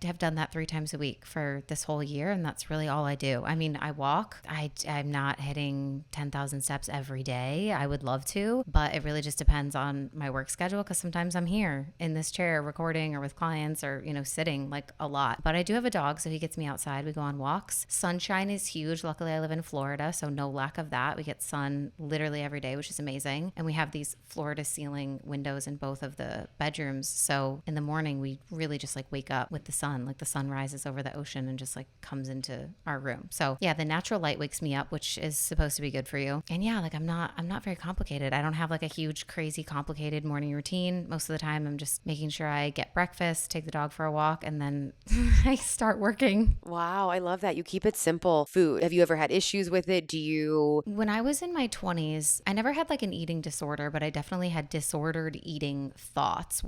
have done that 3 times a week for this whole year. And that's really all I do. I mean, I walk. I'm not hitting 10,000 steps every day. I would love to, but it really just depends on my work schedule, because sometimes I'm here in this chair recording or with clients or, sitting like a lot. But I do have a dog, so he gets me outside. We go on walks. Sunshine is huge. Luckily, I live in Florida, so no lack of that. We get sun literally every day, which is amazing. And we have these floor to ceiling windows in both of the bedrooms. So in the morning, we really just like wake up with the sun, like the sun rises over the ocean and just like comes into our room. So yeah, the natural light wakes me up, which is supposed to be good for you. And yeah, like I'm not very complicated. I don't have like a huge, crazy, complicated morning routine. Most of the time, I'm just making sure I get breakfast, take the dog for a walk, and then I start working. Wow, I love that. You keep it simple. Food. Have you ever had issues with it? When I was in my 20s, I never had like an eating disorder, but I definitely had disordered eating thoughts.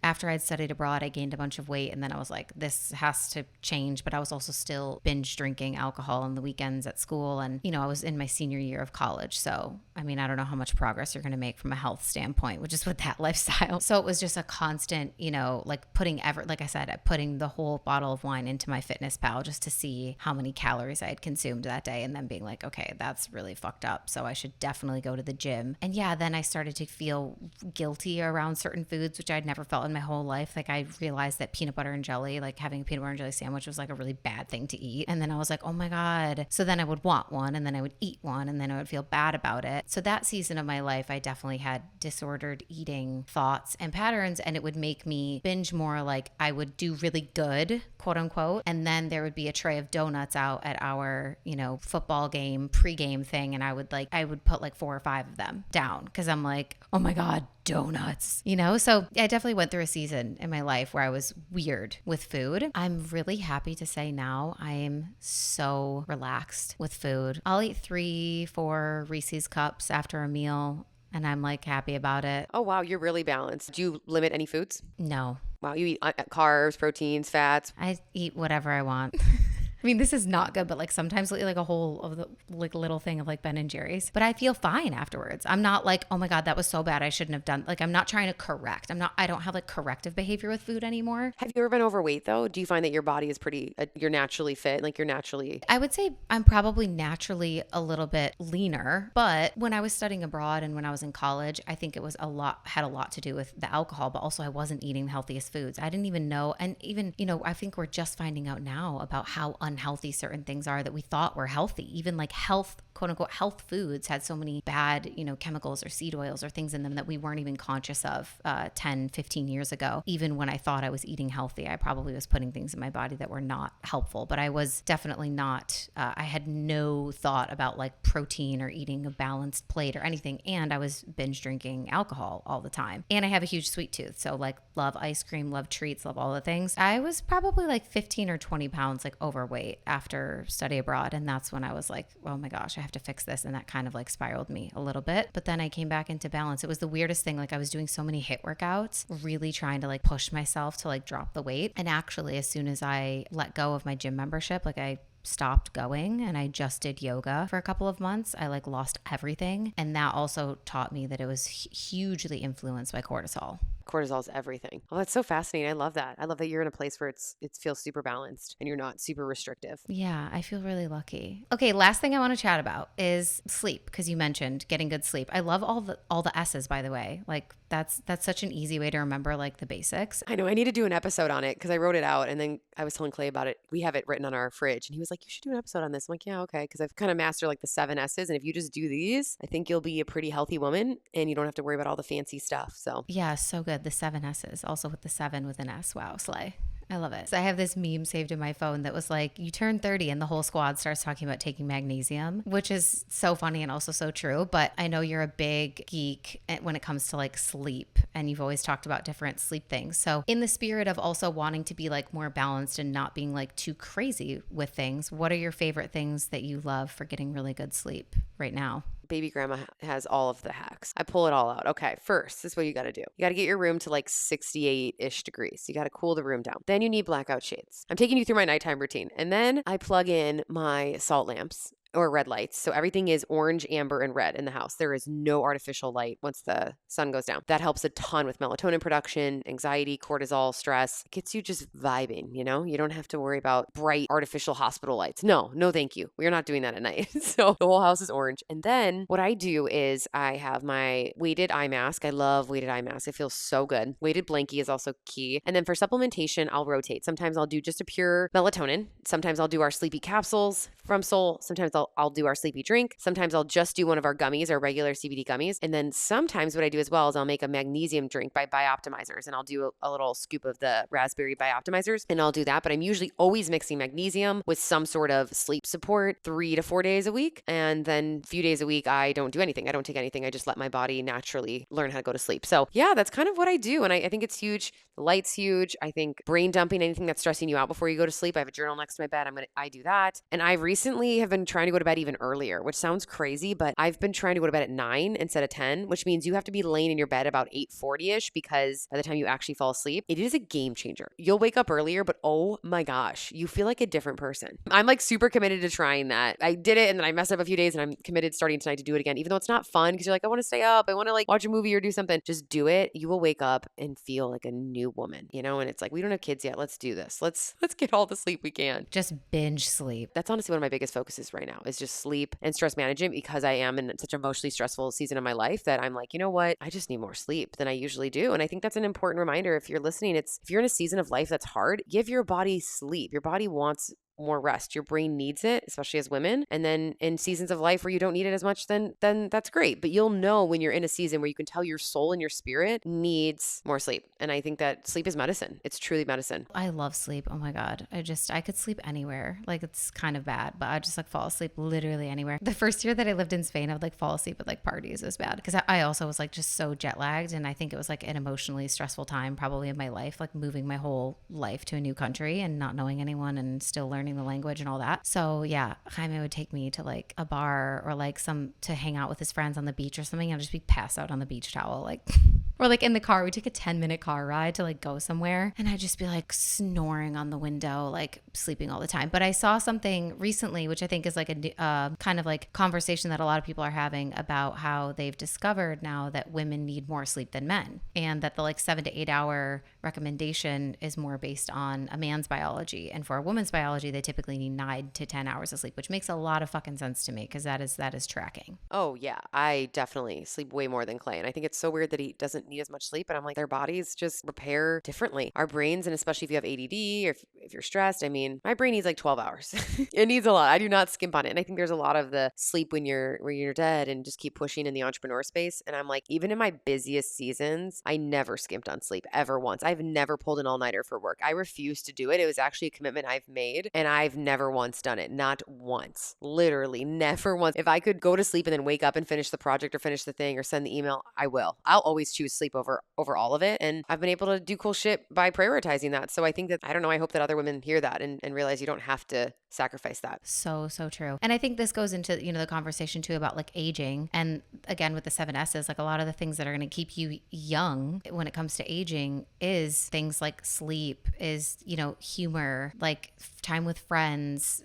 After I'd studied abroad, I gained a bunch of weight, and then I was like, this has to change. But I was also still binge drinking alcohol on the weekends at school. And, I was in my senior year of college. So, I mean, I don't know how much progress you're going to make from a health standpoint, which is with that lifestyle. So it was just a constant, like putting the whole bottle of wine into my fitness pal just to see how many calories I had consumed that day, and then being like, okay, that's really fucked up. So I should definitely go to the gym. And yeah, then I started to feel guilty around certain foods, which I'd never felt in my whole life. Like I realized that peanut butter and jelly, like having a peanut butter and jelly sandwich was like a really bad thing to eat. And then I was like, oh my God. So then I would want one, and then I would eat one, and then I would feel bad about it. So that season of my life, I definitely had disordered eating thoughts and patterns, and it would make me binge more. Like I would do really good, quote unquote, and then there would be a tray of donuts out at our, football game, pregame thing, and I would put like 4 or 5 of them down because I'm like, oh my God, donuts, you know? So I definitely went through a season in my life where I was weird with food. I'm really happy to say now I am so relaxed with food. I'll eat 3, 4 Reese's cups after a meal and I'm like happy about it. Oh, wow. You're really balanced. Do you limit any foods? No, Wow. You eat carbs, proteins, fats. I eat whatever I want. I mean, this is not good, but like sometimes I'll eat like a whole of the like little thing of like Ben and Jerry's, but I feel fine afterwards. I'm not like, oh my God, that was so bad. I shouldn't have done. Like, I'm not trying to correct. I don't have like corrective behavior with food anymore. Have you ever been overweight though? Do you find that your body is pretty, you're naturally fit? Like you're naturally. I would say I'm probably naturally a little bit leaner, but when I was studying abroad and when I was in college, I think it was had a lot to do with the alcohol, but also I wasn't eating the healthiest foods. I didn't even know. And even, I think we're just finding out now about how unhealthy certain things are that we thought were healthy. Even like health, quote unquote, health foods had so many bad, chemicals or seed oils or things in them that we weren't even conscious of 10, 15 years ago. Even when I thought I was eating healthy, I probably was putting things in my body that were not helpful, but I was definitely not, I had no thought about like protein or eating a balanced plate or anything. And I was binge drinking alcohol all the time. And I have a huge sweet tooth. So like love ice cream, love treats, love all the things. I was probably like 15 or 20 pounds like overweight after study abroad. And that's when I was like, oh my gosh, I have to fix this. And that kind of like spiraled me a little bit. But then I came back into balance. It was the weirdest thing. Like I was doing so many HIIT workouts, really trying to like push myself to like drop the weight. And actually, as soon as I let go of my gym membership, like I stopped going and I just did yoga for a couple of months, I like lost everything. And that also taught me that it was hugely influenced by cortisol. Cortisol is everything. Oh, that's so fascinating. I love that. I love that you're in a place where it feels super balanced and you're not super restrictive. Yeah, I feel really lucky. Okay, last thing I want to chat about is sleep, because you mentioned getting good sleep. I love all the S's, by the way. Like that's such an easy way to remember like the basics. I know I need to do an episode on it because I wrote it out and then I was telling Clay about it. We have it written on our fridge and he was like, you should do an episode on this. I'm like, yeah, okay. Because I've kind of mastered like the 7 S's. And if you just do these, I think you'll be a pretty healthy woman and you don't have to worry about all the fancy stuff. So yeah, so good. The 7 S's, also with the 7 with an S. Wow, slay. I love it. So I have this meme saved in my phone that was like, you turn 30 and the whole squad starts talking about taking magnesium, which is so funny and also so true. But I know you're a big geek when it comes to like sleep and you've always talked about different sleep things. So in the spirit of also wanting to be like more balanced and not being like too crazy with things, what are your favorite things that you love for getting really good sleep right now? baby grandma has all of the hacks. I pull it all out. Okay, first, this is what you got to do. You got to get your room to like 68-ish degrees. You got to cool the room down. Then you need blackout shades. I'm taking you through my nighttime routine. And then I plug in my salt lamps or red lights. So everything is orange, amber, and red in the house. There is no artificial light once the sun goes down. That helps a ton with melatonin production, anxiety, cortisol, stress. It gets you just vibing, you know? You don't have to worry about bright artificial hospital lights. No, thank you. We're not doing that at night. So the whole house is orange. And then what I do is I have my weighted eye mask. I love weighted eye masks. It feels so good. Weighted blankie is also key. And then for supplementation, I'll rotate. Sometimes I'll do just a pure melatonin. Sometimes I'll do our sleepy capsules from Soul. Sometimes I'll do our sleepy drink. Sometimes I'll just do one of our gummies, our regular CBD gummies. And then sometimes what I do as well is I'll make a magnesium drink by Bioptimizers and I'll do a little scoop of the raspberry Bioptimizers and I'll do that. But I'm usually always mixing magnesium with some sort of sleep support 3 to 4 days a week. And then a few days a week, I don't do anything. I don't take anything. I just let my body naturally learn how to go to sleep. So yeah, that's kind of what I do. And I think it's huge. The light's huge. I think brain dumping, anything that's stressing you out before you go to sleep. I have a journal next to my bed. I do that. And I recently have been trying to go to bed even earlier, which sounds crazy, but I've been trying to go to bed at 9 instead of 10, which means you have to be laying in your bed about 8:40ish because by the time you actually fall asleep, it is a game changer. You'll wake up earlier, but oh my gosh, you feel like a different person. I'm like super committed to trying that. I did it and then I messed up a few days and I'm committed starting tonight to do it again, even though it's not fun because you're like, I want to stay up. I want to like watch a movie or do something. Just do it. You will wake up and feel like a new woman, you know? And it's like, we don't have kids yet. Let's do this. Let's get all the sleep we can. Just binge sleep. That's honestly one of my biggest focuses right now is just sleep and stress management because I am in such an emotionally stressful season of my life that I'm like, you know what? I just need more sleep than I usually do. And I think that's an important reminder. If you're listening, if you're in a season of life that's hard, give your body sleep. Your body wants more rest. Your brain needs it, especially as women. And then in seasons of life where you don't need it as much, then that's great. But you'll know when you're in a season where you can tell your soul and your spirit needs more sleep. And I think that sleep is medicine. It's truly medicine. I love sleep. Oh my God. I could sleep anywhere. Like it's kind of bad, but I just like fall asleep literally anywhere. The first year that I lived in Spain, I would like fall asleep at like parties. It was bad because I also was like just so jet lagged. And I think it was like an emotionally stressful time probably in my life, like moving my whole life to a new country and not knowing anyone and still learning the language and all that. So yeah, Jaime would take me to like a bar or like to hang out with his friends on the beach or something. I'd just be passed out on the beach towel, like, or like in the car. We took a 10-minute car ride to like go somewhere and I'd just be like snoring on the window, like sleeping all the time. But I saw something recently, which I think is like a kind of like conversation that a lot of people are having about how they've discovered now that women need more sleep than men, and that the like 7 to 8 hour recommendation is more based on a man's biology. And for a woman's biology, they typically need 9 to 10 hours of sleep, which makes a lot of fucking sense to me because that is tracking. Oh yeah, I definitely sleep way more than Clay. And I think it's so weird that he doesn't need as much sleep. And I'm like, their bodies just repair differently. Our brains, and especially if you have ADD or if you're stressed, I mean, my brain needs like 12 hours. It needs a lot. I do not skimp on it. And I think there's a lot of the sleep when you're dead and just keep pushing in the entrepreneur space. And I'm like, even in my busiest seasons, I never skimped on sleep ever once. I've never pulled an all-nighter for work. I refuse to do it. It was actually a commitment I've made and I've never once done it. Not once. Literally never once. If I could go to sleep and then wake up and finish the project or finish the thing or send the email, I will. I'll always choose sleep over all of it. And I've been able to do cool shit by prioritizing that. So I think that, I don't know, I hope that other women hear that and realize you don't have to sacrifice that. So true. And I think this goes into, the conversation too about like aging. And again, with the 7S's, like a lot of the things that are going to keep you young when it comes to aging is things like sleep, is, humor, like time with friends,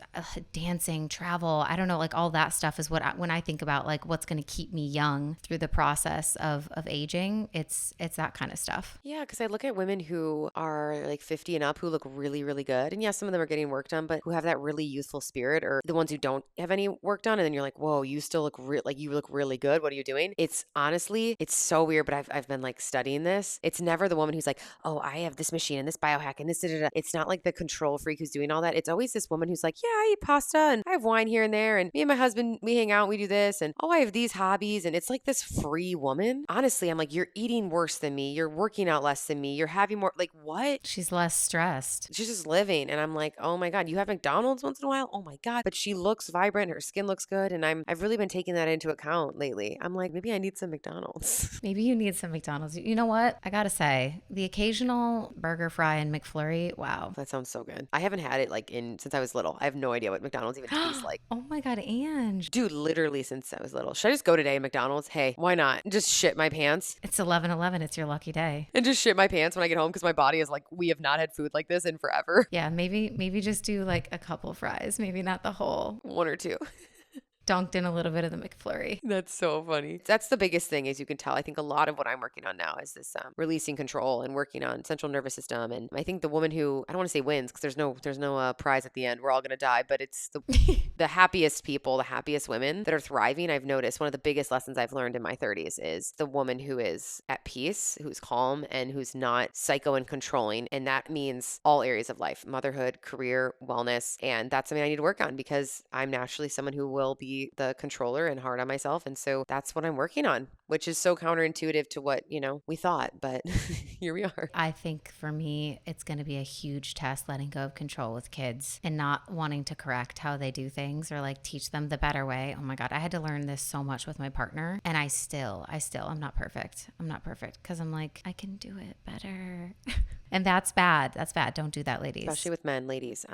dancing, travel. I don't know, like all that stuff is when I think about like what's going to keep me young through the process of aging, it's that kind of stuff. Yeah, because I look at women who are like 50 and up who look really, really good. And yes, some of them are getting work done, but who have that really youthful spirit, or the ones who don't have any work done. And then you're like, whoa, you still look like you look really good. What are you doing? It's honestly, it's so weird, but I've been like studying this. It's never the woman who's like, oh, I have this machine and this biohack and this, da, da, da. It's not like the control freak who's doing all that. It's always this woman who's like, yeah, I eat pasta and I have wine here and there. And me and my husband, we hang out, we do this. And oh, I have these hobbies. And it's like this free woman. Honestly, I'm like, you're eating worse than me. You're working out less than me. You're having more, like, what? She's less stressed. She's just living. And I'm like, oh my God, you have McDonald's once in a while? Oh my God. But she looks vibrant. Her skin looks good. And I've really been taking that into account lately. I'm like, maybe I need some McDonald's. Maybe you need some McDonald's. You know what? I gotta say, the occasional burger, fry, and McFlurry, wow. That sounds so good. I haven't had it like since I was little. I have no idea what McDonald's even tastes like. Oh my God, Ange. Dude, literally since I was little. Should I just go today to McDonald's? Hey, why not? Just shit my pants. It's 11:11. It's your lucky day. And just shit my pants when I get home because my body is like, we have not had food like this in forever. Yeah, maybe just do like a couple fries. Maybe not the whole. One or two. Dunked in a little bit of the McFlurry. That's so funny. That's the biggest thing, as you can tell. I think a lot of what I'm working on now is this releasing control and working on central nervous system. And I think the woman who, I don't want to say wins because there's no prize at the end. We're all going to die, but it's the happiest people, the happiest women that are thriving. I've noticed one of the biggest lessons I've learned in my 30s is the woman who is at peace, who's calm, and who's not psycho and controlling. And that means all areas of life, motherhood, career, wellness. And that's something I need to work on because I'm naturally someone who will be the controller and hard on myself. And so that's what I'm working on, which is so counterintuitive to what, we thought, but here we are. I think for me, it's going to be a huge test letting go of control with kids and not wanting to correct how they do things or like teach them the better way. Oh my God, I had to learn this so much with my partner. And I'm not perfect. I'm not perfect because I'm like, I can do it better. And that's bad. That's bad. Don't do that, ladies. Especially with men, ladies.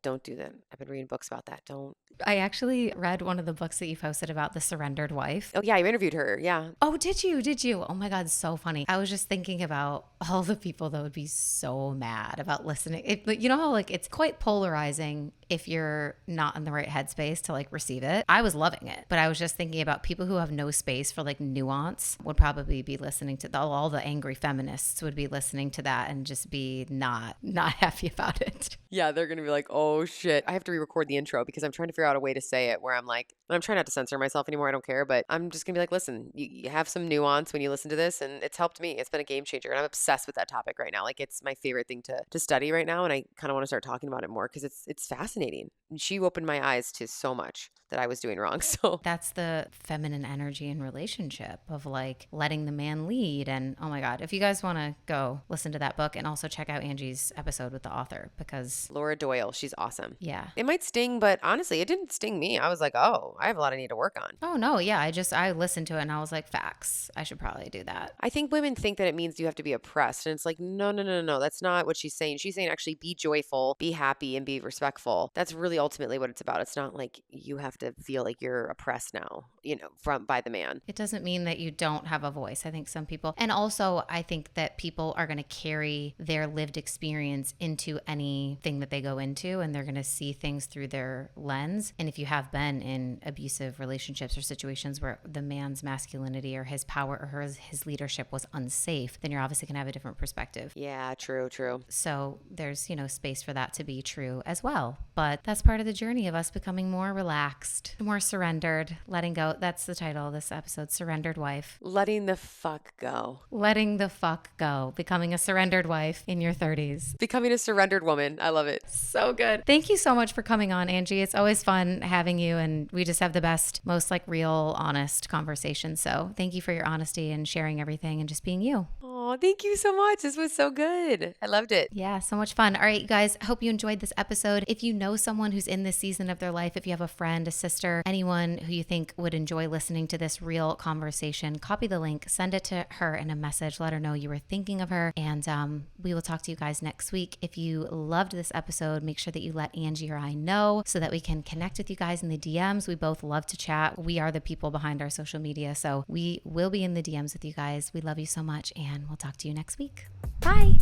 Don't do that. I've been reading books about that. Don't. I actually read one of the books that you posted about the surrendered wife. Oh yeah, I interviewed her. Yeah. Oh, did you? Did you? Oh my God, so funny. I was just thinking about all the people that would be so mad about listening. You know how like it's quite polarizing if you're not in the right headspace to like receive it. I was loving it, but I was just thinking about people who have no space for like nuance would probably be listening to all the angry feminists would be listening to that and just be not happy about it. Yeah, they're gonna be like, oh shit. I have to re-record the intro because I'm trying to figure out a way to say it where I'm like, and I'm trying not to censor myself anymore. I don't care, but I'm just gonna be like, listen, you have some nuance when you listen to this, and it's helped me. It's been a game changer, and I'm obsessed with that topic right now. Like it's my favorite thing to study right now, and I kind of want to start talking about it more because it's fascinating. fascinating. And she opened my eyes to so much that I was doing wrong. So That's the feminine energy in relationship of like letting the man lead. And oh my God, if you guys want to go listen to that book and also check out Angie's episode with the author, because Laura Doyle, she's awesome. yeah. It might sting, but honestly, it didn't sting me. I was like, oh, I have a lot I need to work on. Oh no, yeah. I listened to it and I was like, facts. I should probably do that. I think women think that it means you have to be oppressed. And it's like, no, no, no, no. That's not what she's saying. She's saying actually be joyful, be happy, and be respectful. That's really ultimately what it's about. It's not like you have to feel like you're oppressed now, by the man. It doesn't mean that you don't have a voice. I think some people, and also I think that people are going to carry their lived experience into anything that they go into, and they're going to see things through their lens. And if you have been in abusive relationships or situations where the man's masculinity or his power or his leadership was unsafe, then you're obviously going to have a different perspective. Yeah, true, true. So there's, space for that to be true as well. But that's part of the journey of us becoming more relaxed, more surrendered, letting go. That's the title of this episode, Surrendered Wife. Letting the fuck go. Letting the fuck go. Becoming a surrendered wife in your 30s. Becoming a surrendered woman. I love it. So good. Thank you so much for coming on, Angie. It's always fun having you, and we just have the best, most like real, honest conversations. So thank you for your honesty and sharing everything and just being you. Oh, thank you so much. This was so good. I loved it. Yeah, so much fun. All right, you guys, hope you enjoyed this episode. If you know someone who's in this season of their life, if you have a friend, a sister, anyone who you think would enjoy listening to this real conversation, copy the link, send it to her in a message, let her know you were thinking of her, and we will talk to you guys next week. If you loved this episode, make sure that you let Angie or I know so that we can connect with you guys in the DMs. We both love to chat. We are the people behind our social media, so we will be in the DMs with you guys. We love you so much, and we'll talk to you next week. Bye.